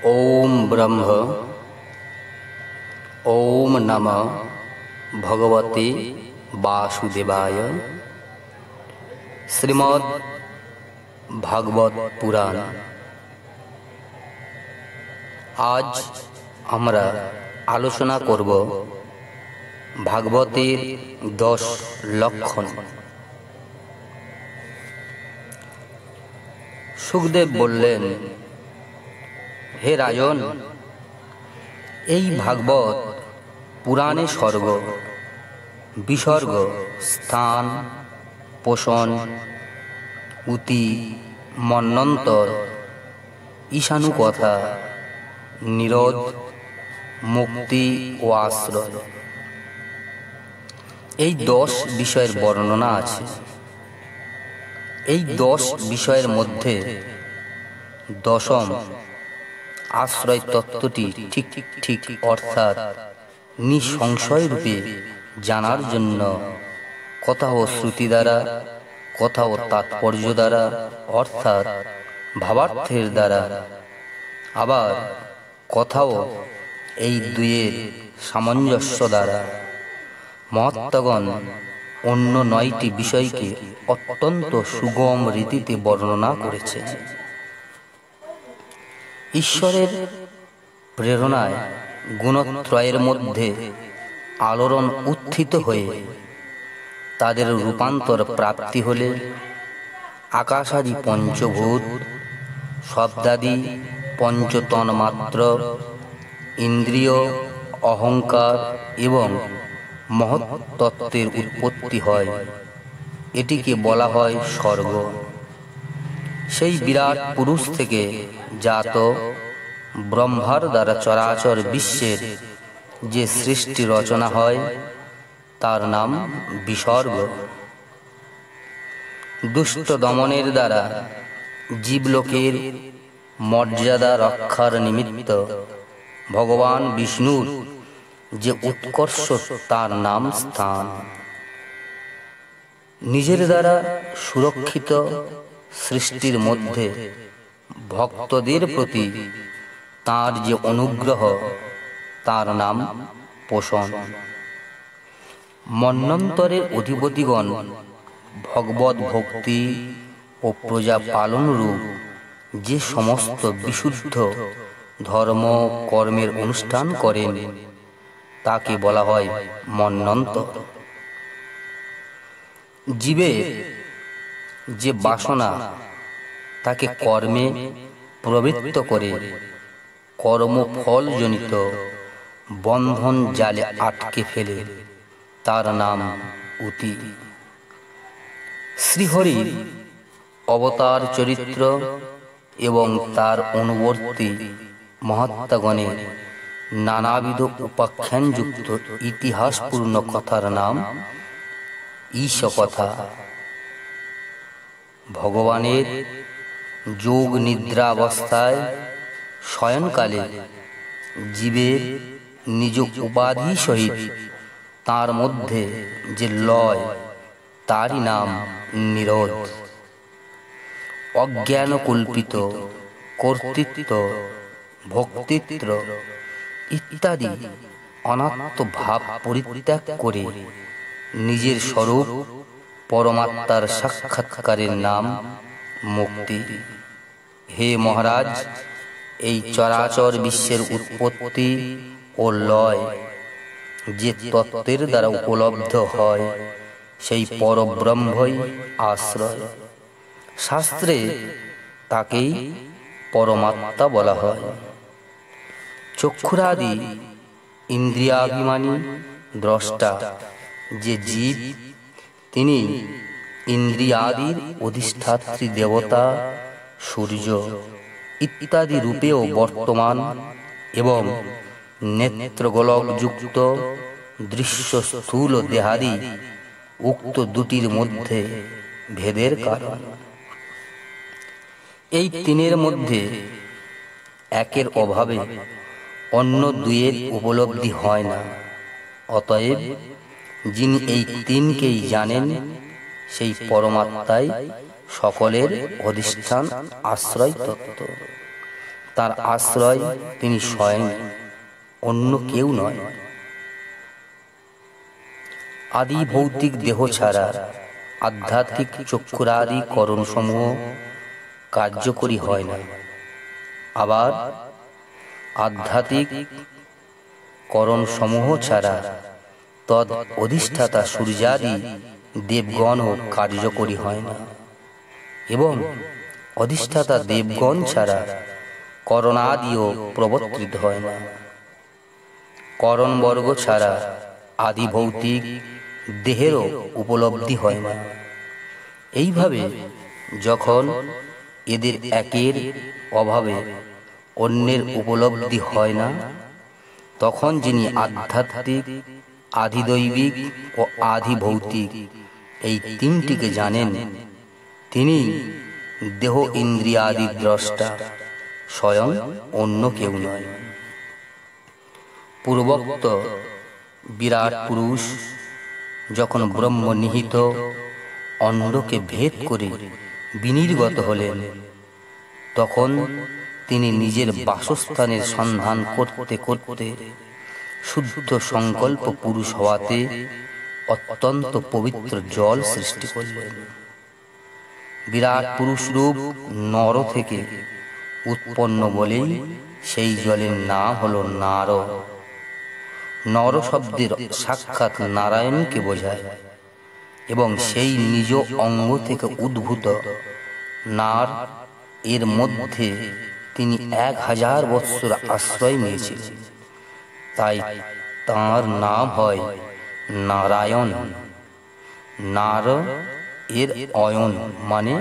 ओम ब्रह्म ओम नमः भगवते वासुदेवाय। श्रीमद् भागवत पुराण। आज আমরা আলোচনা করব ভাগবতের 10 লক্ষণ। সুখদেব বললেন, হে রাজন, এই ভাগবত পুরাণে স্বর্গ, বিসর্গ, স্থান, পোষণ, উতি, মন্বন্তর, ঈশানু কথা, নিরোধ, মুক্তি ও আশ্রয়, এই 10 বিষয়ের বর্ণনা আছে। এই 10 বিষয়ের মধ্যে দশম আশ্রয় তত্ত্বটি ঠিক ঠিক অর্থাৎ নিঃসংশয় রূপে জানার জন্য কথা ও শ্রুতি দ্বারা, কথা ও তাৎপর্য দ্বারা অর্থাৎ ভাবার্থের দ্বারা, আবার কথাও এই দুইয়ের সামঞ্জস্য দ্বারা মহাত্মাগণ অন্য 9টি বিষয়কে অত্যন্ত সুগম রীতিতে বর্ণনা করেছেন। ঈশ্বরের প্রেরণায় গুণত্রয়ের মধ্যে আলোড়ন উত্থিত হয়ে তাদের রূপান্তর প্রাপ্তি হলে আকাশাদি পঞ্চভূত, শব্দাদি পঞ্চতন্মাত্র, ইন্দ্রিয়, অহংকার এবং মহত্তত্ত্বের উৎপত্তি হয়। এটিকে বলা হয় স্বর্গ। সেই বিরাট পুরুষ থেকে জাত ব্রহ্মার দ্বারা চরাচর বিশ্বের যে সৃষ্টি রচনা হয় তার নাম বিসর্গ। দুষ্ট দমনের দ্বারা জীবলোকের মর্যাদা রক্ষার নিমিত্ত ভগবান বিষ্ণুর যে উৎকর্ষ তার নাম স্থান। নিজের দ্বারা সুরক্ষিত সৃষ্টির মধ্যে ভক্তদের প্রতি তার যে অনুগ্রহ তার নাম পোষণ। মন্বন্তরের অধিপতিগণ ভগবত ভক্তি ও প্রজা পালন রূপ যে সমস্ত বিশুদ্ধ ধর্ম কর্মের অনুষ্ঠান করেন তাকে বলা হয় মন্বন্তর। জীবের যে বাসনা তাকে কর্মে প্রবৃত্ত করে কর্মফলজনিত বন্ধন জালে আটকে ফেলে তার নাম উতি। শ্রীহরি অবতার চরিত্র এবং তার অনুবর্তী মহাত্মাগণের নানাবিধ উপাখ্যানযুক্ত ইতিহাসপূর্ণ কথার নাম ঈশ কথা। ভগবানের যোগ নিদ্রাবস্থায় শয়নকালে জীবের নিজ উপাধি সহিত তার মধ্যে যে লয় তারই নাম নিরোধ। অজ্ঞান কল্পিত কর্তৃত্ব, ভক্তিত্ব ইত্যাদি অনাত্ম ভাব পরিত্যাগ করে নিজের স্বরূপ পরমাত্মার সাক্ষাৎকারের নাম মুক্তি। হে মহারাজ, এই চরাচর বিশ্বের উৎপত্তি ও লয় যে তত্ত্বের দ্বারা উপলব্ধ হয় সেই পরব্রহ্মই আশ্রয়। শাস্ত্রে তাকেই পরমাত্মা বলা হয়। চক্ষুরাদি ইন্দ্রিয়াভিমানী দ্রষ্টা যে জীব, তিনি ইন্দ্রিয়াদির অধিষ্ঠাত্রী দেবতা, সূর্য ইত্যাদি রূপেও বর্তমান এবং নেত্রগোলক যুক্ত দৃশ্য স্থূল দেহাদি উক্ত দুটির মধ্যে ভেদের কারণ। এই তিনের মধ্যে একের অভাবে অন্য দুইয়ের উপলব্ধি হয় না। অতএব যিনি এই তিনকেই জানেন সেই পরমাত্মাই সকলের অধিষ্ঠান আশ্রয় তত্ত্ব। তার আশ্রয় তিনি স্বয়ং, অন্য কেউ নয়। আদি ভৌতিক দেহ ছাড়া আধ্যাত্মিক চক্ষুরাদি করণসমূহ কার্যকরী হয় না। আবার আধ্যাত্মিক করণসমূহ ছাড়া তদ অধিষ্ঠাতা সূর্যাদি দেবগণও কার্যকরী হয় না, এবং অধিষ্ঠাতা দেবগণ ছাড়া করণাদিও প্রবর্তিত হয় না। করণবর্গ ছাড়া আদি ভৌতিক দেহেরও উপলব্ধি হয় না। এইভাবে যখন এদের একের অভাবে অন্যের উপলব্ধি হয় না, তখন যিনি আধ্যাত্মিক, আধিদৈবিক ও আধি ভৌতিক এই তিনটিকে জানেন, তিনি দেহ ইন্দ্রিয়াদি দ্রষ্টা, স্বয়ং অন্য কেউ নয়। পূর্বোক্ত বিরাট পুরুষ যখন ব্রহ্ম নিহিত অন্ডকে ভেদ করে বিনির্গত হলেন, তখন তিনি নিজের বাসস্থানের সন্ধান করতে করতে শুদ্ধ সংকল্প পুরুষ হওয়াতে অত্যন্ত পবিত্র জল সৃষ্টি করলেন। বিরাট পুরুষ রূপ নর থেকে উৎপন্ন বলেই সেই জলের নাম হল নার। নর শব্দের সাক্ষাৎ নারায়ণকে বোঝায়, এবং সেই নিজ অঙ্গ থেকে উদ্ভূত নার এর মধ্যে তিনি 1000 বৎসর আশ্রয় নিয়েছিলেন। তাই তাঁর নাম হয় নারায়ণ। নার এর অয়ন মানে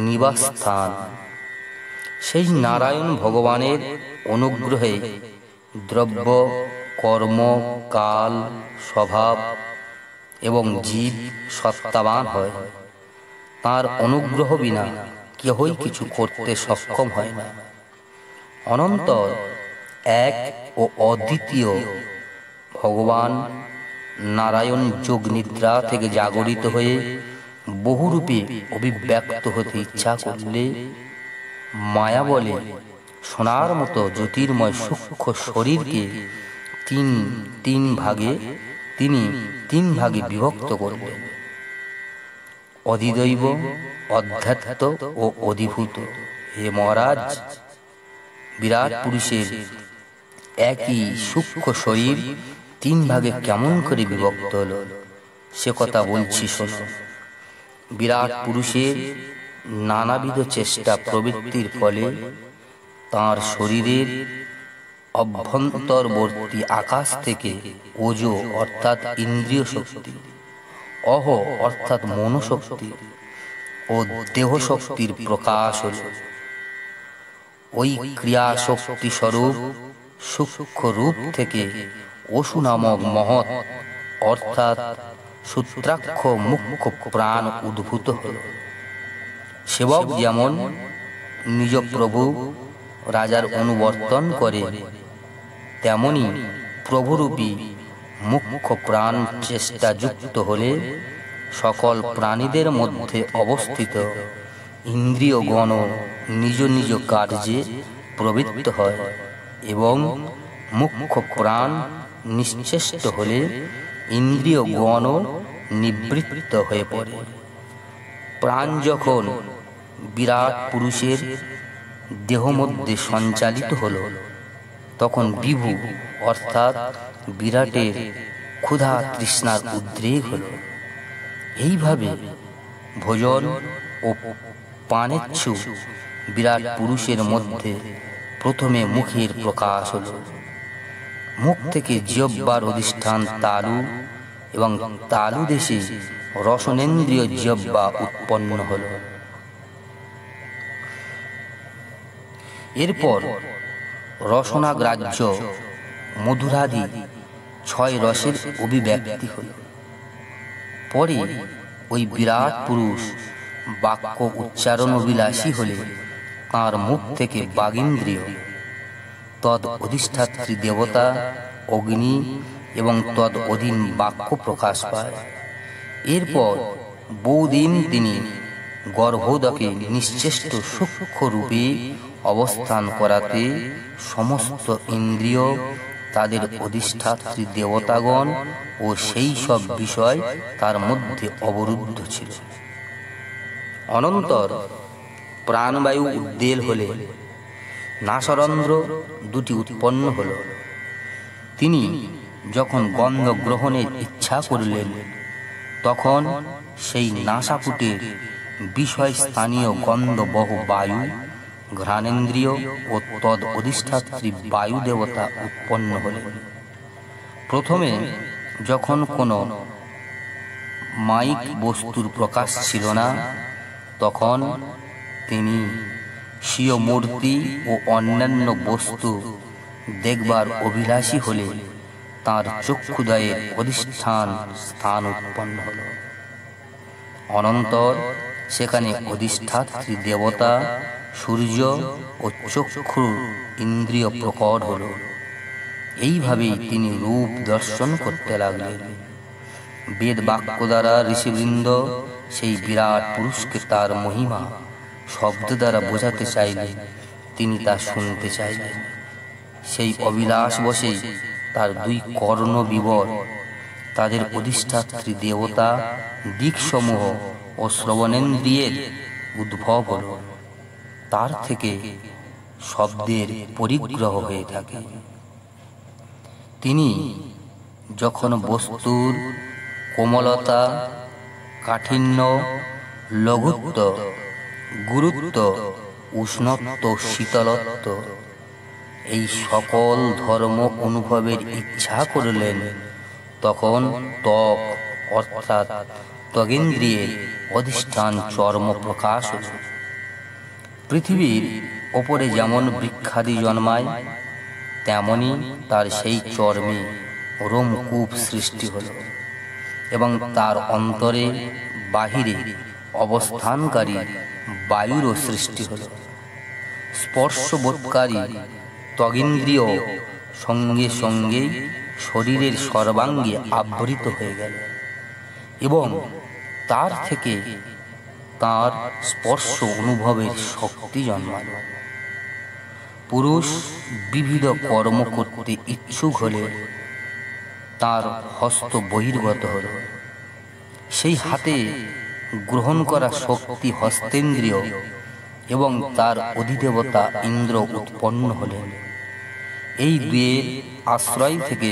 নিবাসস্থান। সেই নারায়ণ ভগবানের অনুগ্রহে দ্রব্য, কর্ম, কাল, স্বভাব এবং জীব সত্তাবান হয়। তাঁর অনুগ্রহ বিনা কেহই কিছু করতে সক্ষম হয় না। অনন্তর এক ও অদ্বিতীয় ভগবান নারায়ণ যোগ নিদ্রা থেকে জাগরিত হয়ে বহুরূপে অভিব্যক্ত হতে ইচ্ছা করলে মায়া বলে সোনার মতো জ্যোতির্ময় সূক্ষ্ম শরীরকে তিনি তিন ভাগে বিভক্ত করলেন: অধিদৈব, অধ্যাত্ম ও অধিভূত। হে মহারাজ, বিরাট পুরুষের একই সূক্ষ্ম শরীর 3 ভাগে কেমন করে বিভক্ত হল, সে কথা বলছি শোনো। বিরাট পুরুষের নানাবিধ চেষ্টা প্রবৃত্তির ফলে তাঁর শরীরের অভ্যন্তরবর্তী আকাশ থেকে ওজো অর্থাৎ ইন্দ্রিয় শক্তি, অহ অর্থাৎ মনোশক্তি ও দেহ শক্তির প্রকাশ হল। ওই ক্রিয়া শক্তি স্বরূপ সূক্ষ্ম রূপ থেকে অসু নামক মহৎ অর্থাৎ সূত্রাক্ষ মুখ্য প্রাণ উদ্ভূত হল। সেবক যেমন নিজ প্রভু রাজার অনুবর্তন করে, তেমনি প্রভুরূপী মুখ্য প্রাণ চেষ্টা যুক্ত হলে সকল প্রাণীদের মধ্যে অবস্থিত ইন্দ্রিয়গণ নিজ নিজ কার্যে প্রবৃত্ত হয়, এবং মুখ্য প্রাণ নিশ্চেষ্ট হলে ইন্দ্রিয়গণ নিবৃত্ত হয়ে পড়ে। প্রাণ যখন বিরাট পুরুষের দেহ মধ্যে সঞ্চালিত হল, তখন বিভু অর্থাৎ বিরাটের ক্ষুধা তৃষ্ণার উদ্রেক হল। এইভাবে ভোজন ও পানেচ্ছু বিরাট পুরুষের মধ্যে প্রথমে মুখের প্রকাশ হল। মুখ থেকে জিহ্বার অধিষ্ঠান তালু, এবং তালু দেশে রসনেন্দ্রিয় জিহ্বা উৎপন্ন হল। এরপর রসনাগ্রাহ্য মধুরাদি 6 রসের অভিব্যক্তি হল। পরে ওই বিরাট পুরুষ বাক্য উচ্চারণ অভিলাষী হলে তাঁর মুখ থেকে বাগীন্দ্রিয়, তদ অধিষ্ঠাত্রী দেবতা, অগ্নি এবং তদ অধীন বাক্য প্রকাশ পায়। এরপর বহুদিন তিনি গর্ভোদকে নিশ্চেষ্ট সূক্ষ্ম রূপে অবস্থান করাতে সমস্ত ইন্দ্রিয়, তাদের অধিষ্ঠাত্রী দেবতাগণ ও সেই সব বিষয় তার মধ্যে অবরুদ্ধ ছিল। অনন্তর প্রাণবায়ু উদ্বেল হলে নাসারন্ধ্র দুটি উৎপন্ন হল। তিনি যখন গন্ধ গ্রহণের ইচ্ছা করলেন, তখন সেই নাসাপুটের বিষয় স্থানীয় গন্ধবহ বায়ু, ঘ্রাণেন্দ্রিয় ও তদ অধিষ্ঠাত্রী বায়ু দেবতা উৎপন্ন হলেন। প্রথমে যখন কোনো মাইক বস্তুর প্রকাশ ছিল না, তখন তিনি স্বীয় মূর্তি ও অন্যান্য বস্তু দেখবার অভিলাষী হলে তাঁর চক্ষুদয়ের অধিষ্ঠান স্থান উৎপন্ন হল। অনন্তর সেখানে অধিষ্ঠাত্রী দেবতা সূর্য ও চক্ষুর ইন্দ্রিয় প্রকট হল। এইভাবেই তিনি রূপ দর্শন করতে লাগলেন। বেদ বাক্য দ্বারা ঋষিবৃন্দ সেই বিরাট পুরুষকে তার মহিমা শব্দ দ্বারা বোঝাতে চাইলেন, তিনি তা শুনতে চাইলেন। সেই অভিলাষ বসেই তার দুই কর্ণ বিবর, তাদের অধিষ্ঠাত্রী দেবতা দিকসমূহ ও শ্রবণেন্দ্রিয়ের উদ্ভব হল। তার থেকে শব্দের পরিগ্রহ হয়ে থাকে। তিনি যখন বস্তুর কোমলতা, কাঠিন্য, লঘুত্ব, গুরুত্ব, উষ্ণত্ব, শীতলত্ব এই সকল ধর্ম অনুভবের ইচ্ছা করলেন, তখন ত্বক অর্থাৎ ত্বগেন্দ্রিয়ের অধিষ্ঠান চর্ম প্রকাশ হল। পৃথিবীর ওপরে যেমন বৃক্ষাদি জন্মায়, তেমনি তার সেই চর্মে রোমকূপ সৃষ্টি হল এবং তার অন্তরে বাহিরে অবস্থানকারী বায়ুরও সৃষ্টি হল। স্পর্শবোধকারী ত্বগেন্দ্রিয় সঙ্গে সঙ্গেই শরীরের সর্বাঙ্গে আবৃত হয়ে গেল এবং তার থেকে তার স্পর্শ অনুভবের শক্তি জন্মাল। পুরুষ বিবিধ কর্ম করতে ইচ্ছুক হলে তার হস্ত বহির্গত হল। সেই হাতে গ্রহণ করা শক্তি হস্তেন্দ্রিয় এবং তার অধিদেবতা ইন্দ্র উৎপন্ন হলেন। এই দুয়ের আশ্রয় থেকে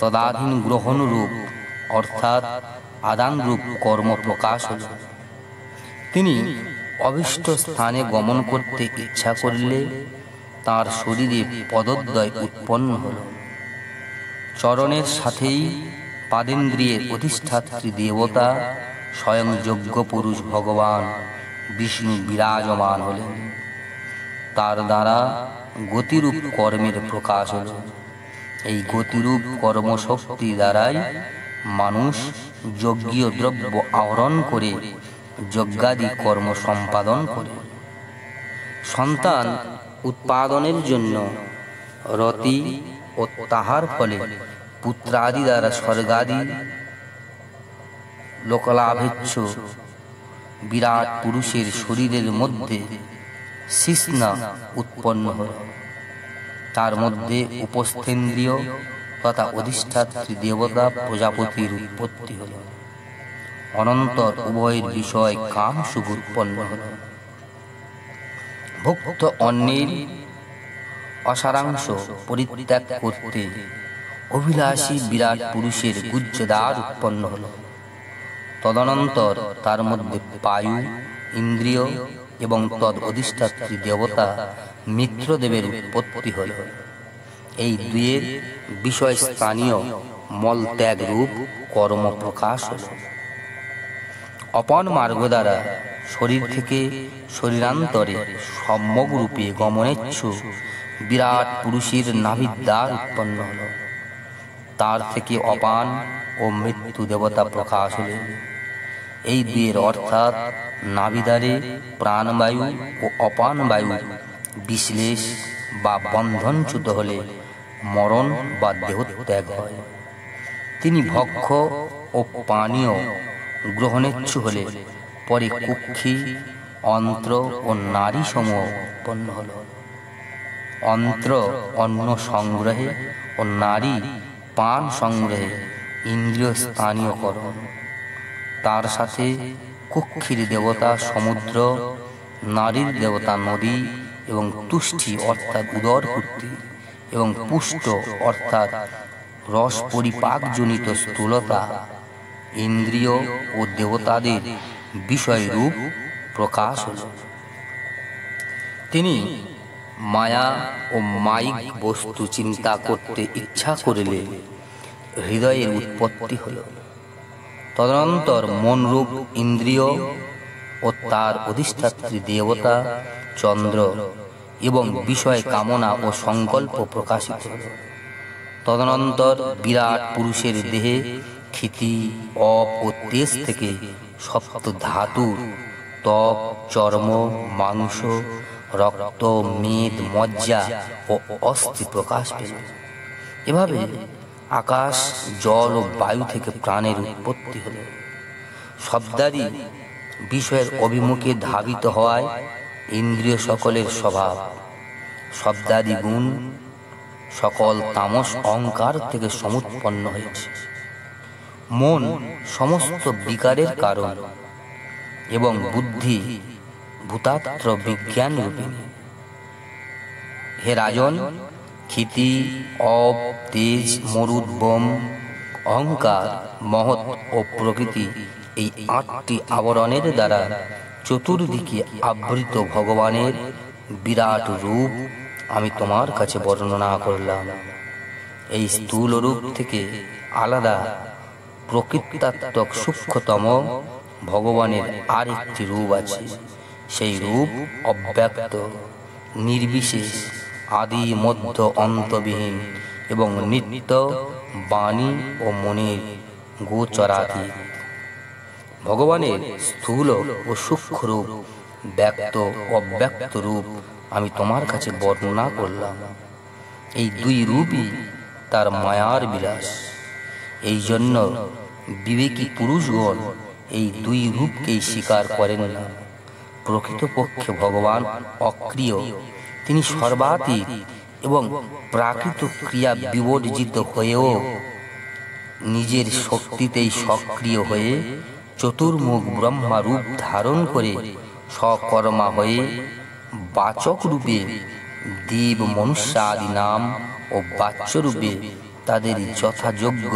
তদাধীন গ্রহণ রূপ অর্থাৎ আদান রূপ কর্ম প্রকাশ হল। তিনি অভীষ্ট স্থানে গমন করতে ইচ্ছা করলে তার শরীরে পদদ্বয় উৎপন্ন হল। চরণের সাথেই পাদেন্দ্রিয়ের অধিষ্ঠাত্রী দেবতা স্বয়ং যজ্ঞ পুরুষ ভগবান বিষ্ণু বিরাজমান হলেন। তার দ্বারা গতিরূপ কর্মের প্রকাশ হল। এই গতিরূপ কর্মশক্তি দ্বারাই মানুষ যজ্ঞীয় দ্রব্য আহরণ করে যজ্ঞাদি কর্ম সম্পাদন করে। সন্তান উৎপাদনের জন্য রতি ও তাহার ফলে পুত্রাদি দ্বারা স্বর্গাদি লোকলাভেচ্ছ বিরাট পুরুষের শরীরের মধ্যে শিশ্না উৎপন্ন হল। তার মধ্যে উপস্থেন্দ্রিয় তথা অধিষ্ঠাত্রী দেবতা প্রজাপতির উৎপত্তি হল। অনন্তর উভয়ের বিষয় কাম সুখ উৎপন্ন হল। ভুক্ত অন্যের অসারাংশ পরিত্যাগ করতে অভিলাষী বিরাট পুরুষের গুজ্জদ্বার উৎপন্ন হল। তদনন্তর তার মধ্যে বায়ু, ইন্দ্রিয় এবং তদ অধিষ্ঠাত্রী দেবতা মিত্রদেবের উৎপত্তি হল। এই দুয়ের বিষয় স্থানীয় মলত্যাগ রূপ কর্ম প্রকাশ হল। অপন মার্গ দ্বারা শরীর থেকে শরীরান্তরে সম্যক রূপে গমনেচ্ছু বিরাট পুরুষের নাভিদ্বার উৎপন্ন হল। তার থেকে অপান ও মৃত্যু দেবতা প্রকাশ হলেন। এই দুয়ের অর্থাৎ নাভিদ্বারে প্রাণবায়ু ও অপান বায়ু বিশ্লেষ বা বন্ধনচ্যুত হলে মরণ বা দেহত্যাগ হয়। তিনি ভক্ষ ও পানীয় গ্রহণেচ্ছু হলে পরে কুক্ষি অন্ত্র ও নারী সমূহ উৎপন্ন হল। অন্ত্র অন্ন সংগ্রহে ও নারী পান সংগ্রহে ইন্দ্রিয় স্থানীয়করণ, তার সাথে কুক্ষির দেবতা সমুদ্র, নারীর দেবতা নদী এবং তুষ্টি অর্থাৎ উদর পূর্তি এবং পুষ্ট অর্থাৎ রস পরিপাকজনিত স্থূলতা ইন্দ্রিয় ও দেবতাদের বিষয় রূপ প্রকাশ হল। তিনি মায়া ও মায়িক বস্তু চিন্তা করতে ইচ্ছা করিলে হৃদয়ের উৎপত্তি হল। তদনন্তর মনরূপ ইন্দ্রিয় ও তার অধিষ্ঠাত্রী দেবতা চন্দ্র এবং বিষয় কামনা ও সংকল্প প্রকাশিত হল। তদনন্তর বিরাট পুরুষের দেহে ক্ষিতি, অপ ও তেজ থেকে সপ্ত ধাতুর ত্বক, চর্ম, মাংস, রক্ত, মেদ, মজ্জা ও অস্থি প্রকাশ পেল। এভাবে আকাশ, জল ও বায়ু থেকে প্রাণের উৎপত্তি হল। শব্দাদি বিষয়ের অভিমুখে ধাবিত হওয়ায় ইন্দ্রিয় সকলের স্বভাব, শব্দাদি গুণ সকল তামস অহংকার থেকে সমুৎপন্ন হয়েছে। মন সমস্ত বিকারের কারণ এবং বুদ্ধি ভূতাত্র বিজ্ঞান রূপিণী। হে রাজন, ক্ষিতি, অপ, তেজ, মরুদ, বোম, অহংকার, মহৎ ও প্রকৃতি এই 8টি আবরণের দ্বারা চতুর্দিকে আবৃত ভগবানের বিরাট রূপ আমি তোমার কাছে বর্ণনা করলাম। এই স্থূল রূপ থেকে আলাদা প্রকৃতাত্মক সূক্ষ্মতম ভগবানের আরেকটি রূপ আছে। সেই রূপ অব্যক্ত, নির্বিশেষ, আদি মধ্য অন্তবিহীন এবং নিত্য বাণী ও মনের গোচরাতীত। ভগবানের স্থূল ও সূক্ষ্ম রূপ, ব্যক্ত অব্যক্ত রূপ আমি তোমার কাছে বর্ণনা করলাম। এই দুই রূপই তার মায়ার বিলাস। এই জন্য বিবেকী পুরুষগণ এই দুই রূপকেই স্বীকার করেন না। প্রকৃতপক্ষে ভগবান অক্রিয়, তিনি সর্বাতীত এবং প্রাকৃত ক্রিয়া বিবর্জিত হয়েও নিজের শক্তিতেই সক্রিয় হয়ে চতুর্মুখ ব্রহ্মা রূপ ধারণ করে সকর্মা হয়ে বাচক রূপে দেব, মনুষ্য আদি নাম ও বাচ্য রূপে তাদের যথাযোগ্য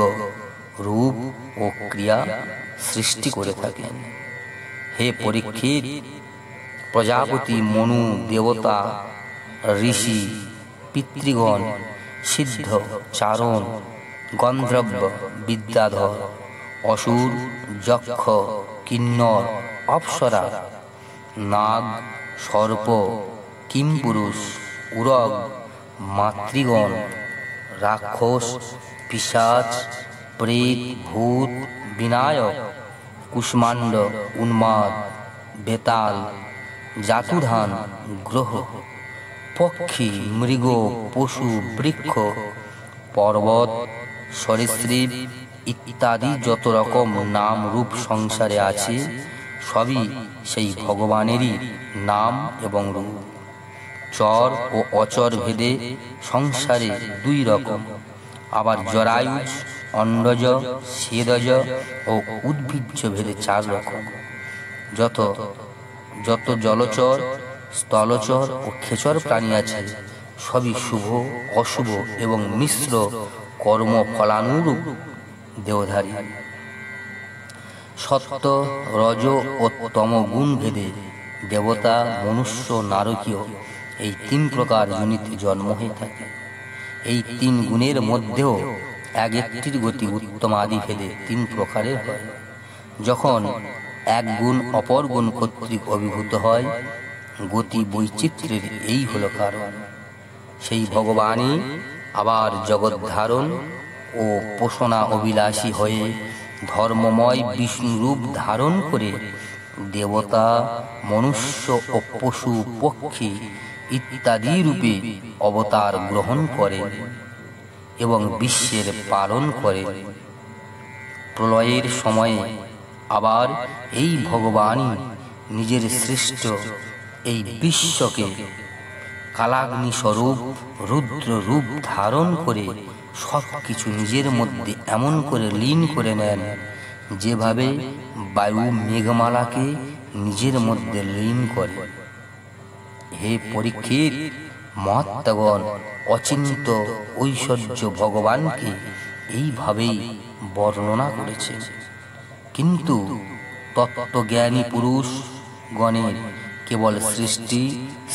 রূপ ও ক্রিয়া সৃষ্টি করে থাকেন। হে পরীক্ষিত, প্রজাপতি, মনু, দেবতা, ঋষি, পিতৃগণ, সিদ্ধ, চারণ, গন্ধর্ব, বিদ্যাধর, অসুর, যক্ষ, কিন্নর, অপ্সরা, নাগ, সর্প, কিমপুরুষ, উরগ, মাতৃগণ, রাক্ষস, পিশাচ, প্রেত, ভূত, বিনায়ক, কুষ্মাণ্ড, উন্মাদ, বেতাল, জাতুধান, গ্রহ, পক্ষী, মৃগ, পশু, বৃক্ষ, পর্বত, সরীসৃপ ইত্যাদি যত রকম নাম রূপ সংসারে আছে সবই সেই ভগবানেরই নাম এবং রূপ। চর ও অচর ভেদে সংসারে 2 রকম, আবার জরায়ুজ, অন্ডজ, স্বেদজ ও উদ্ভিজ্জ ভেদে 4 রকম। যত যত জলচর, স্থলচর ও খেচর প্রাণী আছে সবই শুভ, অশুভ এবং মিশ্র কর্ম ফলানুরূপ দেহধারী। সত্য, রজ ও তম গুণ ভেদে দেবতা, মনুষ্য, নারকীয় এই 3 প্রকার যোনিতে জন্ম হয়ে থাকে। এই 3 গুণের মধ্যেও এক একটির গতি উত্তম আদি ভেদে 3 প্রকারের হয়। যখন এক গুণ অপর গুণ কর্তৃক অভিভূত হয়, গতি বৈচিত্র্যের এই হল কারণ। সেই ভগবানই আবার জগৎ ধারণ ও পোষণা অভিলাষী হয়ে ধর্মময় বিষ্ণু রূপ ধারণ করে দেবতা, মনুষ্য ও পশু, পক্ষী ইত্যাদি রূপে অবতার গ্রহণ করে এবং বিশ্বের পালন করে। প্রলয়ের সময়ে আবার এই ভগবানই নিজের সৃষ্ট এই বিশ্বকে কালাগ্নি স্বরূপ রুদ্র রূপ ধারণ করে সব কিছু নিজের মধ্যে এমন করে লীন করে নেন, যেভাবে বায়ু মেঘমালাকে নিজের মধ্যে লীন করে। হে পরীক্ষিত, মহাত্মাগণ অচিন্ত ঐশ্বর্য ভগবানকে এইভাবেই বর্ণনা করেছে। কিন্তু তত্ত্বজ্ঞানী পুরুষ গণের কেবল সৃষ্টি,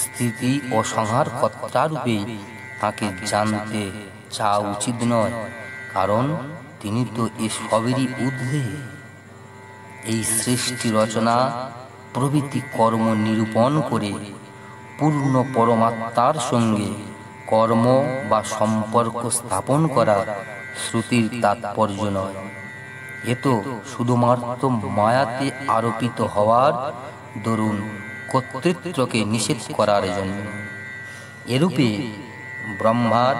স্থিতি ও সংহার কর্তারূপে তাকে জানতে চাওয়া উচিত নয়, কারণ তিনি তো এসবেরই ঊর্ধ্বে। এই সৃষ্টি রচনা প্রভৃতি কর্ম নিরূপণ করে পূর্ণ পরমাত্মার সঙ্গে কর্ম বা সম্পর্ক স্থাপন করা শ্রুতির তাৎপর্য নয়। এ তো শুধুমাত্র মায়াতে আরোপিত হওয়ার দরুন কর্তৃত্বকে নিষেধ করার জন্য। এরূপে ব্রহ্মার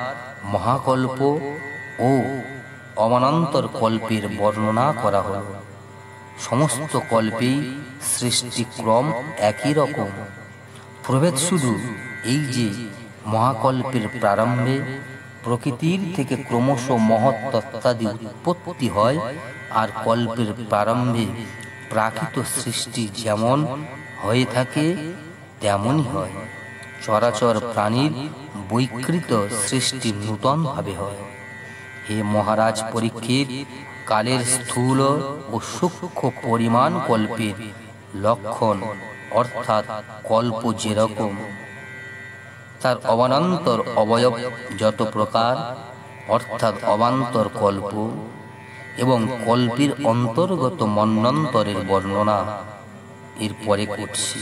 মহাকল্প ও অমানান্তর কল্পের বর্ণনা করা হল। সমস্ত কল্পেই সৃষ্টিক্রম একই রকম। প্রভেদ শুধু এই যে মহাকল্পের প্রারম্ভে প্রকৃতির থেকে ক্রমশ মহত্তত্ত্বাদি উৎপত্তি হয়, আর কল্পের প্রারম্ভে প্রাকৃত সৃষ্টি যেমন হয়ে থাকে তেমনই হয়। চরাচর প্রাণীর বৈকৃত সৃষ্টি নূতনভাবে হয়। হে মহারাজ পরীক্ষিত, কালের স্থূল ও সূক্ষ্ম পরিমাণ কল্পের লক্ষণ, অর্থাৎ কল্প যেরকম, তার অবান্তর অবয়ব যত প্রকার, অর্থাৎ অবান্তর কল্প, এবং কল্পের অন্তর্গত মন্বন্তরের বর্ণনা এরপরে করছি।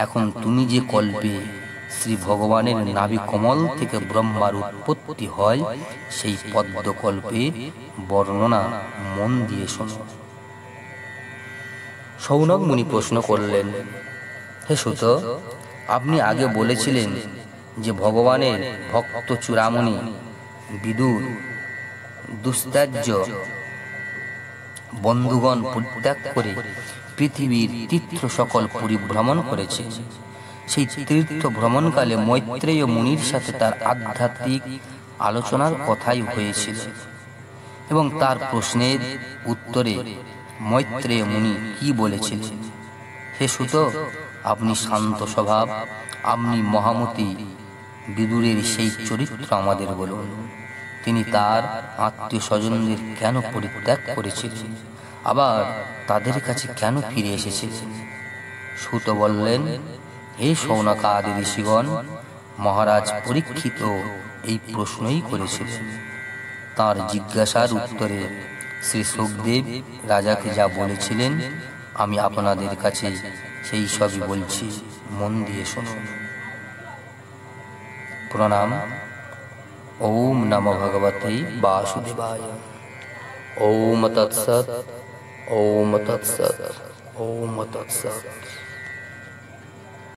এখন তুমি যে কল্পে শ্রী ভগবানের নাভি কমল থেকে ব্রহ্মার উৎপত্তি হয়, সেই পদ্মকল্পের বর্ণনা মন দিয়ে শোনো। শৌনক মুনি প্রশ্ন করলেন, হে সুত, আপনি আগে বলেছিলেন যে ভগবানের ভক্ত চূড়ামণি বিদুর দুস্ত্যাজ্য বন্ধুগণ পরিত্যাগ করে পৃথিবীর তীর্থ সকল পরিভ্রমণ করেছে। সেই তীর্থ ভ্রমণকালে মৈত্রেয় মুনির সাথে তার আধ্যাত্মিক আলোচনার কথাই হয়েছিল, এবং তার প্রশ্নের উত্তরে মৈত্রেয় মুনি কি বলেছিলেন? হে সুত, আপনি শান্ত স্বভাব, আপনি মহামতি বিদুরের সেই চরিত্র আমাদের বলুন। তিনি তার আত্মীয় স্বজনদের কেন পরিত্যাগ করেছিলেন, আবার তাদের কাছে কেন ফিরে এসেছিলেন? সুত বললেন, হে শৌনকাদি ঋষিগণ, মহারাজ পরীক্ষিত এই প্রশ্নই করেছিলেন। তাঁর জিজ্ঞাসার উত্তরে শ্রী সুখদেব রাজাকে যা বলেছিলেন, আমি আপনাদের কাছে সেই সবই বলছি, মন দিয়ে শুনুন। প্রণাম। ওম নমো ভগবতে বাসুদেবায়। ওম তৎসৎ। ওম তৎসৎ। ওম তৎসৎ।